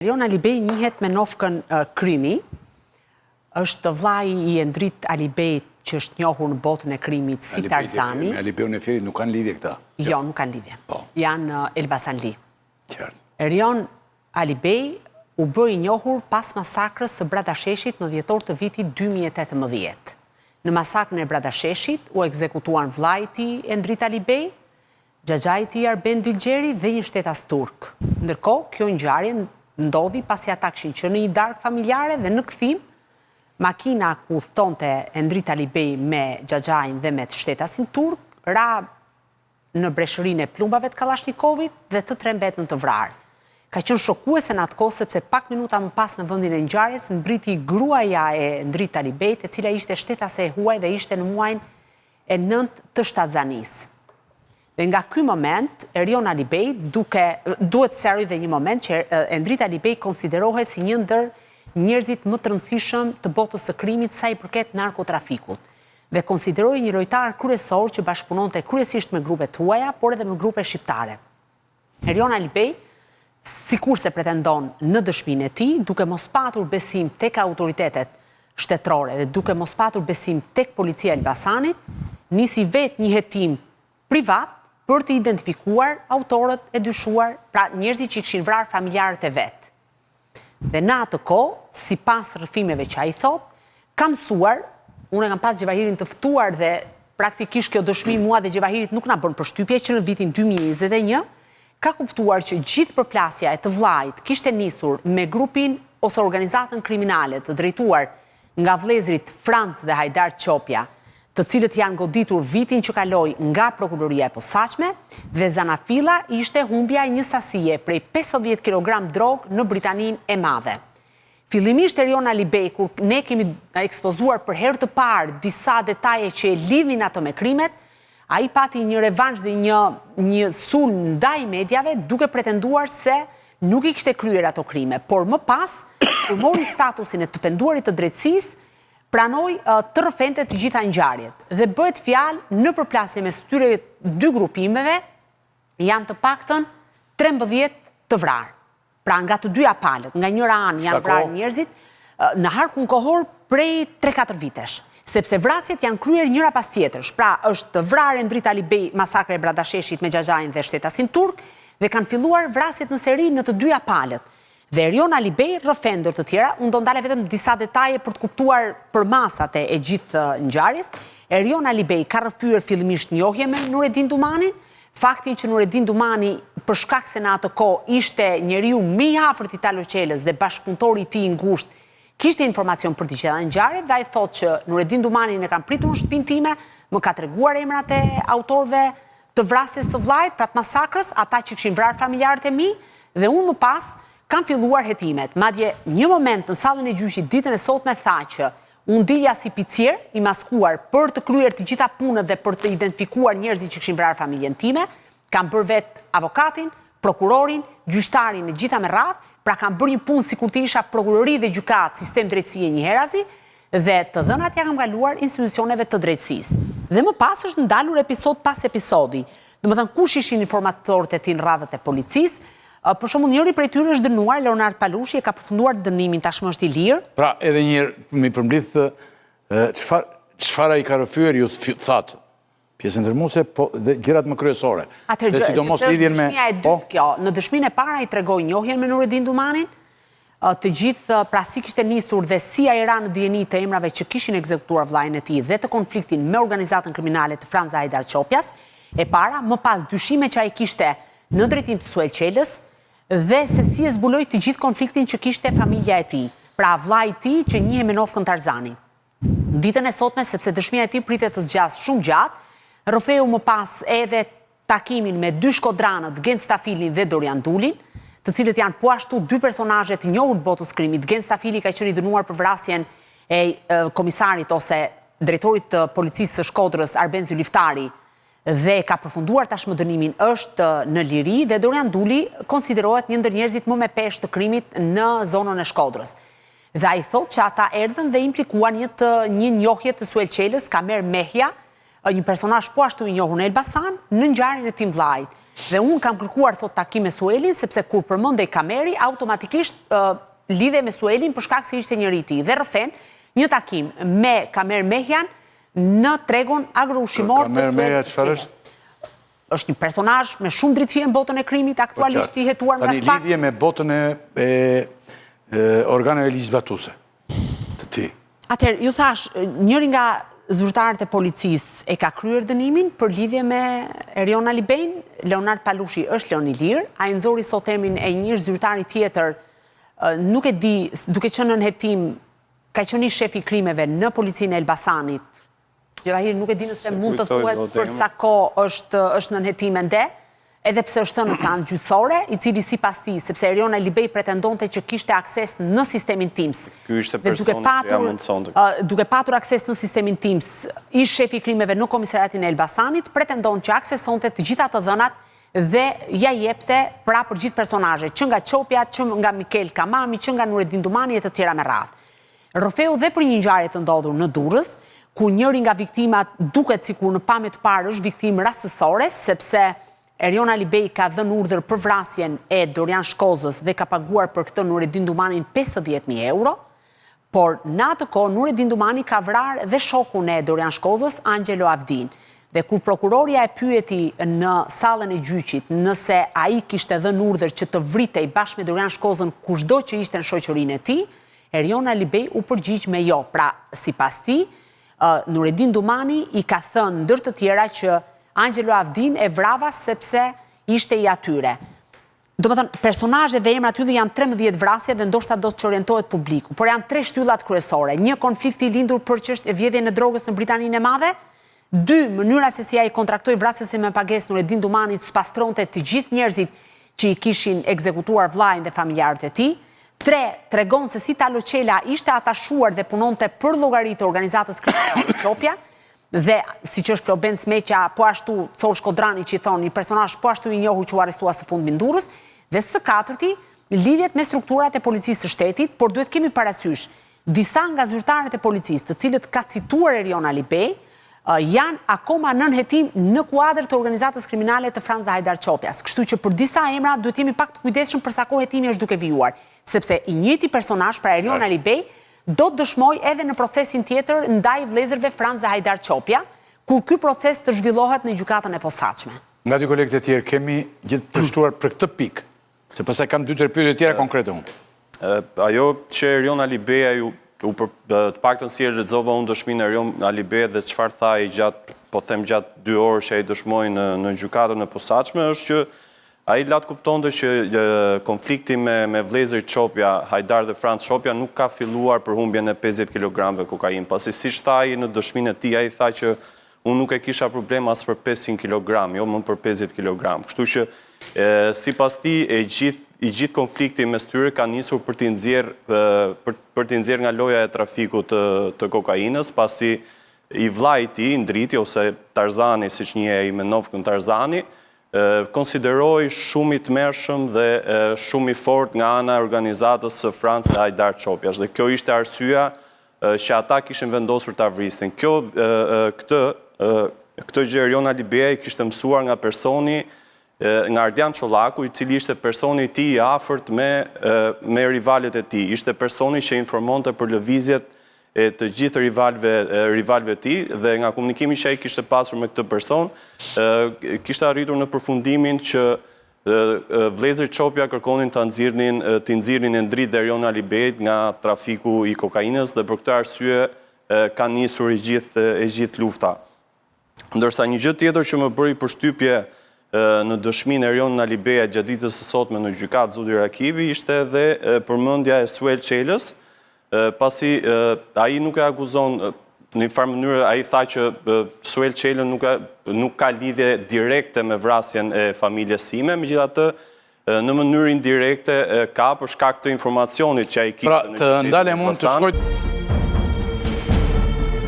Erion Alibej njihet me nofkën krimi, është vllai i Endrit Alibejt që është njohur në botën e krimit si Tarzani. Alibeun e Fierit nuk kanë lidhje këta? Jo, nuk kanë lidhje. Janë Elbasanli. Qartë. Erion Alibej u bë i njohur pas masakrës së Bradasheshit në dhjetor të vitit 2018. Në masakrën e Bradasheshit u ekzekutuan vllai i tij Endrit Alibej, xhaxhai i tij Arben Dylgjeri dhe një shtetas turk. Ndërkohë, kjo ngjarje ndodhi pasi ata kishin qenë në një darkë familjare dhe në kthim makina ku udhtonte Endrit Alibej me xhaxhain dhe me shtetasin turk ra në breshërinë e plumbave të Kalashnikovit dhe të trembetën të vrarë. Ka qenë shokuese në atë kohë sepse pak minuta më pas në vendin e ngjarjes mbriti gruaja e Endrit Alibejt, e cila ishte shtetase e huaj dhe ishte në muajin e 9 të shtatzanisë. Dhe nga ky moment, Erion Alibej duhet sqaroj dhe një moment që Endrit Alibej konsiderohet si një ndër njerëzit më të rëndësishëm të botës së krimit sa i përket narkotrafikut dhe konsiderohej një lojtar kryesor që bashkëpunonte kryesisht me grupe të huaja, por edhe me grupe shqiptare. Erion Alibej, sikurse pretendon në dëshminë e tij, duke mos patur besim tek autoritetet shtetërore dhe duke mos patur besim tek policia e Elbasanit, nisi vetë një hetim privat për të identifikuar autorët e dyshuar, pra njerëzit që kishin vrarë familjarët e vet. Dhe në atë kohë, sipas rrëfimeve që ai thot, kam mësuar, unë kam pas Gjevahirin të ftuar dhe praktikisht kjo dëshmi mua dhe Gjevahirit nuk na bën përshtypje që në vitin 2021 ka kuptuar që gjithë përplasja e të vllajt kishte nisur me grupin ose organizatën kriminale të drejtuar nga vëllezërit Franc dhe Hajdar Qopja, të cilët janë goditur vitin që kaloi nga prokuroria e posaçme, dhe zanafilla ishte humbja e një sasie prej 50 kg drogë në Britaninë e Madhe. Fillimisht Erion Alibej, kur ne kemi ekspozuar për herë të parë disa detaje që e lidhin ato me krimet, ai pati një revansh dhe një sulm ndaj medjave duke pretenduar se nuk i kishte kryer ato krime, por më pas, kur mori statusin e të penduarit të drejtësisë, pranoi të rrëfente të gjitha ngjarjet dhe bëhet fjalë në përplasje mes këtyre dy grupimeve janë të paktën 13 të vrarë. Pra nga të dyja palët, nga njëra anë janë vrarë njerëzit në harkun kohor prej 3-4 vitesh, sepse vrasjet janë kryer njëra pas tjetrës. Pra është vrarë Endrit Alibej masakra e Bradasheshit me xhaxhain dhe shtetasin turk dhe kanë filluar vrasjet në seri në të dyja palët. Dhe Erion Alibej rrëfen ndër të tjera, unë do ndale vetëm disa detaje për të kuptuar përmasat e gjithë ngjarjes. Erion Alibej ka rrëfyer fillimisht njohje me Nureddin Dumanin, faktin që Nureddin Dumani për shkak se në atë kohë ishte njeriu më i afërt i Talo Qelës dhe bashkëpunëtori i tij i ngushtë, kishte informacion për të gjitha ngjarjet dhe ai thotë që Nureddin Dumanin e kanë pritur në shtëpinë time, më ka treguar emrat e autorëve të vrasjes së vllajt, pra të masakrës, ata që kishin vrarë familjarët e mi, dhe unë më pas kanë filluar hetimet. Madje një moment në sallën e gjyqit ditën e sotme tha që unë dilja si picier i maskuar për të kryer të gjitha punët dhe për të identifikuar njerëzit që kishin vrarë familjen time, kam bërë vetë avokatin, prokurorin, gjyqtarin e gjitha me radhë, pra kam bërë një punë sikur të isha prokurori dhe gjykat, sistem drejtësie njëherazi, dhe të dhënat ja kam kaluar institucioneve të drejtësisë. Dhe më pas është ndalur episod pas episodi. Domethënë kush ishin informatorët e tij në radhët e policisë. Për shembull, njëri prej tyre është dënuar, Leonard Palushi, e ka përfunduar dënimin, tashmë është i lirë. Pra, edhe një herë më përmbledh çfarë ai ka rrëfyer, ju thatë. Pjesën ndërmuese, po dhe gjërat më kryesore. Dhe sidomos lidhjen me Në dëshminë e parë ai tregoi njohjen me Nureddin Dumanin, të gjithë pra si kishte nisur dhe si ai ra në dijeni të emrave që kishin ekzekutuar vllain e tij dhe të konfliktin me organizatën kriminale të Franc dhe Hajdar Qopjas. E para, më pas dyshime që ai kishte në drejtim të Suel Qelës dhe se si e zbuloi të gjithë konfliktin që kishte familja e tij, pra vllai i tij që njihet me nofkën Tarzani. Ditën e sotme, sepse dëshmia e tij pritet të zgjasë shumë gjatë, rrëfeu më pas edhe takimin me dy shkodranët, Gen Stafilin dhe Dorian Dulin, të cilët janë po ashtu dy personazhe të njohur të botës krimit. Gen Stafili ka qenë i dënuar për vrasjen e komisarit ose drejtorit të policisë së Shkodrës, Arben Zyliftari, dhe ka përfunduar tashmë dënimin, është në liri, dhe Dorian Duli konsiderohet një ndër njerëzit më me peshë të krimit në zonën e Shkodrës. Dhe ai thotë që ata erdhën dhe implikuan një njohje të Suel Qelës, Kamer Mehja, një personazh po ashtu i njohur në Elbasan, në ngjarjen e tim vllajt. Dhe unë kam kërkuar, thot, takim me Suelin, sepse kur përmendej Kameri, automatikisht lidhe me Suelin për shkak se ishte njëri i tij. Dhe rrëfen një takim me Kamer Mehjan në tregun agroushimor të Kamer Mehja çfarë është? Është një personazh me shumë drejtësi në botën e krimit, aktualisht i hetuar nga SPAK. Tani lidhje me botën e organeve ligjvatuese të ti. Atëherë, ju thash, njëri nga zyrtarët e policisë e ka kryer dënimin për lidhje me Erion Alibejn. Leonard Palushi është lënë i lirë, ai nxori sot emrin e një zyrtari tjetër, nuk e di, duke qenë në hetim, ka qenë shef i krimeve në policinë e Elbasanit. Gjithahir nuk e di nëse mund të thuhet për sa kohë është në hetim ende, edhe pse është në seancë gjyqësore, i cili sipas tij, sepse Erion Alibej pretendonte që kishte akses në sistemin Teams. Ky ishte personi që ja mundsonte. Duke patur akses në sistemin Teams, ish shefi i krimeve në komisariatin e Elbasanit, pretendon që aksesonte të gjitha të dhënat dhe ja jepte pra për gjithë personazhet, që nga Çopja, që nga Mikel Kamami, që nga Nureddin Dumani e të tjera me radhë. Rrëfeu dhe për një ngjarje të ndodhur në Durrës, ku njëri nga viktimat duket sikur në pamje të parë është viktimë rastësore, sepse Erion Alibej ka dhënë urdhër për vrasjen e Dorian Shkozës dhe ka paguar për këtë Nureddin Dumanin 50.000 euro, por në atë kohë Nureddin Dumani ka vrarë dhe shokun e Dorian Shkozës, Angelo Avdin. Dhe kur prokuroria e pyeti në sallën e gjyqit nëse ai kishte dhënë urdhër që të vritej bashkë me Dorian Shkozën kushdo që ishte në shoqërinë e tij, Erion Alibej u përgjigj me jo. Pra, sipas tij, Nureddin Dumani i ka thënë ndër të tjera që Angelo Avdin e vrava sepse ishte i atyre. Do më thënë, personazhet dhe emrat ylle janë 13 vrasje dhe ndoshta do të orientohet publiku, por janë 3 shtyllat kryesore. Një, konflikti i lindur për çështje vjedhjen e drogës në Britaninë e Madhe. 2, mënyra se si ai kontraktoi vrasësin me pagesë Nureddin Dumanit spastronte të gjithë njerëzit që i kishin ekzekutuar vllajin dhe familjarët e tij. 3, tregon se si Talo Qela ishte atashuar dhe punonte për llogari të organizatës kriminale Çopja, dhe siç është Floben Smeqa, po ashtu Col Shkodrani që i thonë, një personazh po ashtu i njohur që u arrestua së fundmi në Durrës, dhe së katërti, lidhjet me strukturat e policisë së shtetit, por duhet kemi parasysh, disa nga zyrtarët e policisë, të cilët ka cituar Erion Alibej, janë akoma nën hetim në kuadër të organizatës kriminale të Franz Hajdar Çopjas. Kështu që për disa emra duhet jemi pak të kujdesshëm për sa kohë hetimi është duke vijuar, sepse i njëjti personazh, pra Erion Alibej, do të dëshmoj edhe në procesin tjetër ndaj vëllezërve Franz dhe Hajdar Çopja, kur ky proces të zhvillohet në gjykatën e posaçme. Nga ty kolegët e tjerë, kemi gjithë të shtuar për këtë pikë, se pastaj kam 2-3 pyetje tjera konkrete unë. Ajo që Erion Alibej të paktën si e lexova unë dëshminë e Erion Alibej dhe çfarë tha ai gjatë 2 orë që ai dëshmoi në gjykatën e posaçme është që ai lat kuptonte që konflikti me vëllezërit Çopja, Hajdar dhe Franz Çopja nuk ka filluar për humbjen e 50 kg kokainë, pasi siç tha ai në dëshminë e tij, ai tha që unë nuk e kisha problem as për 500 kg, jo më për 50 kg. Kështu që sipas tij i gjithë konflikti mes tyre ka nisur për t'i nxjerrë nga loja e trafikut të kokainës, pasi i vllai i tij, Ndriti ose Tarzani, siç njihej me Novkun Tarzani, konsideroi shumë i tmerrshëm dhe shumë i fortë nga ana e organizatës së Franz dhe Hajdar Çopjas. Dhe kjo ishte arsyeja që ata kishin vendosur ta vrisnin. Këtë gjë Erion Alibej kishte mësuar nga personi, nga Ardian Çollaku, i cili ishte personi i tij i afërt me rivalet e tij. Ishte personi që informonte për lëvizjet e të gjithë rivalve tij, dhe nga komunikimi që ai kishte pasur me këtë person, kishte arritur në përfundimin që vëllezërit Çopja kërkonin të nxirrnin Ndrit dhe Erion Alibejt nga trafiku i kokainës, dhe për këtë arsye ka nisur e gjithë lufta. Ndërsa një gjë tjetër që më bëri përshtypje në dëshminë e Erion Alibeja gjatë ditës së sotme në gjykatë Zudi Rakibi ishte edhe përmendja e Suel Qelës, pasi ai nuk e akuzon në një farë mënyrë, ai tha që Suel Qela nuk ka lidhje direkte me vrasjen e familjes sime, megjithatë në mënyrë indirekte ka për shkak të informacionit që ai kishte. Pra, të ndalem unë të shkoj